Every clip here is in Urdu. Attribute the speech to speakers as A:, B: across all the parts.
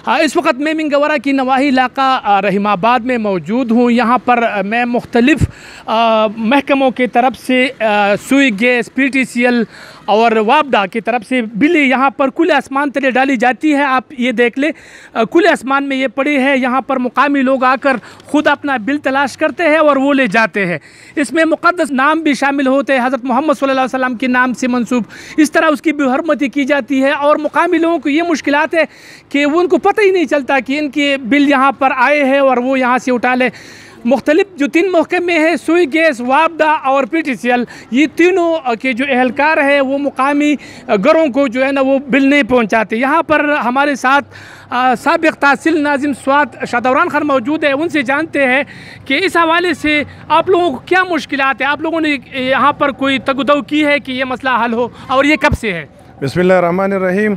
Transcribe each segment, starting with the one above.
A: اس وقت میں منگورہ کی نواحی علاقہ رحیم آباد میں موجود ہوں. یہاں پر میں مختلف محکموں کی طرف سے Sui gas, P T C L اور وابڈا کی طرف سے بلیں یہاں پر کھلے آسمان تلے ڈالی جاتی ہے. آپ یہ دیکھ لیں، کھلے آسمان میں یہ پڑی ہے. یہاں پر مقامی لوگ آ کر خود اپنا بل تلاش کرتے ہیں اور وہ لے جاتے ہیں. اس میں مقدس نام بھی شامل ہوتے ہیں، حضرت محمد صلی اللہ علیہ وسلم کے نام سے منسوب. اس طرح اس کی بھی حرمتی کی جاتی ہے. اور مقامی لوگوں کو یہ مشکلات ہے کہ ان کو پتہ ہی نہیں چلتا کہ ان کے بل یہاں پر آئے ہیں اور وہ یہاں سے اٹھا لے. مختلف جو 3 محکمے ہیں، سوئی گیس، وابڈا اور پی ٹی سی ایل، یہ تینوں کے جو اہلکار ہیں وہ مقامی گھروں کو جو ہے نا وہ بل نہیں پہنچاتے. یہاں پر ہمارے ساتھ سابق تحصیل ناظم سوات شادوران خان موجود ہے. ان سے جانتے ہیں کہ اس حوالے سے آپ لوگوں کو کیا مشکلات ہیں. آپ لوگوں نے یہاں پر کوئی تگ و دو کی ہے کہ یہ مسئلہ حل ہو، اور یہ کب سے ہے؟
B: بسم اللہ الرحمن الرحیم.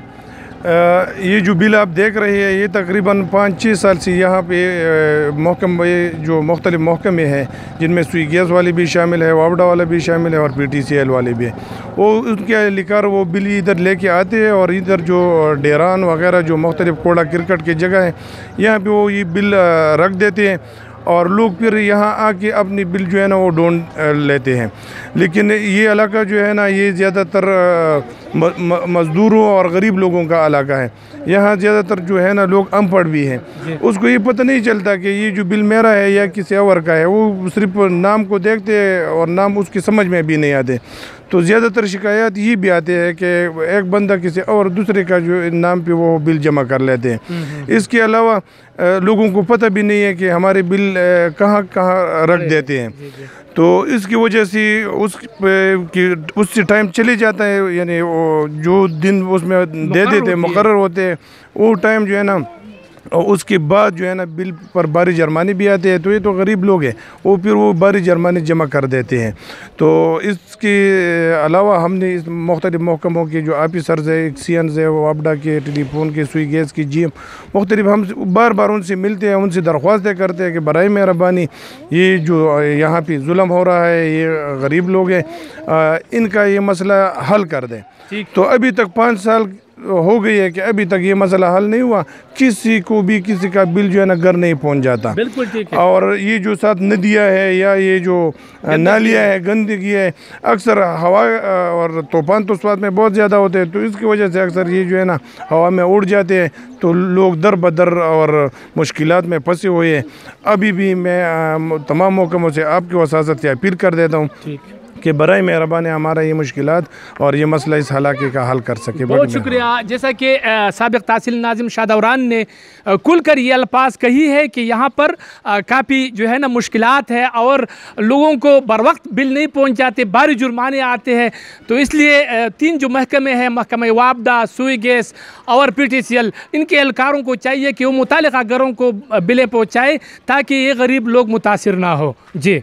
B: یہ جو بل آپ دیکھ رہے ہیں، یہ تقریباً 5-6 سال سے یہاں پہ جو مختلف محکمے ہیں، جن میں سوئی گیس والے بھی شامل ہے، وابڈا والا بھی شامل ہے اور پی ٹی سی ایل والے بھی ہیں، وہ ان کے اہلکار وہ بل ادھر لے کے آتے ہیں. اور ادھر جو ڈیران وغیرہ جو مختلف کوڑا کرکٹ کی جگہ ہیں، یہاں پہ وہ یہ بل رکھ دیتے ہیں اور لوگ پھر یہاں آ کے اپنی بل جو ہے نا وہ ڈھونڈ لیتے ہیں. لیکن یہ علاقہ جو ہے نا، یہ زیادہ تر مزدوروں اور غریب لوگوں کا علاقہ ہے. یہاں زیادہ تر جو ہے نا لوگ ان پڑھ بھی ہیں. اس کو یہ پتہ نہیں چلتا کہ یہ جو بل میرا ہے یا کسی اور کا ہے. وہ صرف نام کو دیکھتے ہیں اور نام اس کی سمجھ میں بھی نہیں آتے. تو زیادہ تر شکایات یہ بھی آتے ہیں کہ ایک بندہ کسی اور دوسرے کا جو نام پہ وہ بل جمع کر لیتے ہیں. اس کے علاوہ لوگوں کو پتہ بھی نہیں ہے کہ ہمارے بل کہاں کہاں رکھ دیتے ہیں. تو اس کی وجہ سے اس سے ٹائم چلے جاتا ہے. یعنی وہ جو دن اس میں دے دیتے مقرر ہوتے ہیں، وہ ٹائم جو ہے نا، اور اس کے بعد جو ہے نا بل پر بھاری جرمانے بھی آتے ہیں. تو یہ تو غریب لوگ ہیں، وہ پھر وہ بھاری جرمانے جمع کر دیتے ہیں. تو اس کے علاوہ ہم نے اس مختلف محکموں کے جو آفیسرز ہیں، ایکسینز ہیں، وابڈا کے، ٹیلی فون کے، سوئی گیس کی جی ایم مختلف، ہم بار بار ان سے ملتے ہیں، ان سے درخواستیں کرتے ہیں کہ برائے مہربانی یہ جو یہاں پہ ظلم ہو رہا ہے، یہ غریب لوگ ہیں، ان کا یہ مسئلہ حل کر دیں. تو ابھی تک 5 سال ہو گئی ہے کہ ابھی تک یہ مسئلہ حل نہیں ہوا. کسی کو بھی کسی کا بل جو ہے نا گھر نہیں پہنچ جاتا.
A: بالکل ٹھیک ہے.
B: اور یہ جو ساتھ ندیاں ہے یا یہ جو نالیاں ہے، گندگی ہے، اکثر ہوا اور طوفان تو سوات میں بہت زیادہ ہوتے ہیں. تو اس کی وجہ سے اکثر یہ جو ہے نا ہوا میں اڑ جاتے ہیں. تو لوگ در بدر اور مشکلات میں پھنسے ہوئے ہیں. ابھی بھی میں تمام محکموں سے آپ کی وساطت سے اپیل کر دیتا ہوں کہ برائے مہربانی ہمارا یہ مشکلات اور یہ مسئلہ اس علاقے کا حل کر سکے.
A: بہت شکریہ. جیسا کہ سابق تحصیل ناظم شادوران نے کھل کر یہ الفاظ کہی ہے کہ یہاں پر کافی جو ہے نا مشکلات ہے اور لوگوں کو بر وقت بل نہیں پہنچ جاتے، بھاری جرمانے آتے ہیں. تو اس لیے 3 جو محکمے ہیں، محکمہ وابڈا، سوئی گیس اور پی ٹی سی ایل، ان کے اہلکاروں کو چاہیے کہ وہ متعلقہ گھروں کو بلیں پہنچائے تاکہ یہ غریب لوگ متاثر نہ ہو. جی.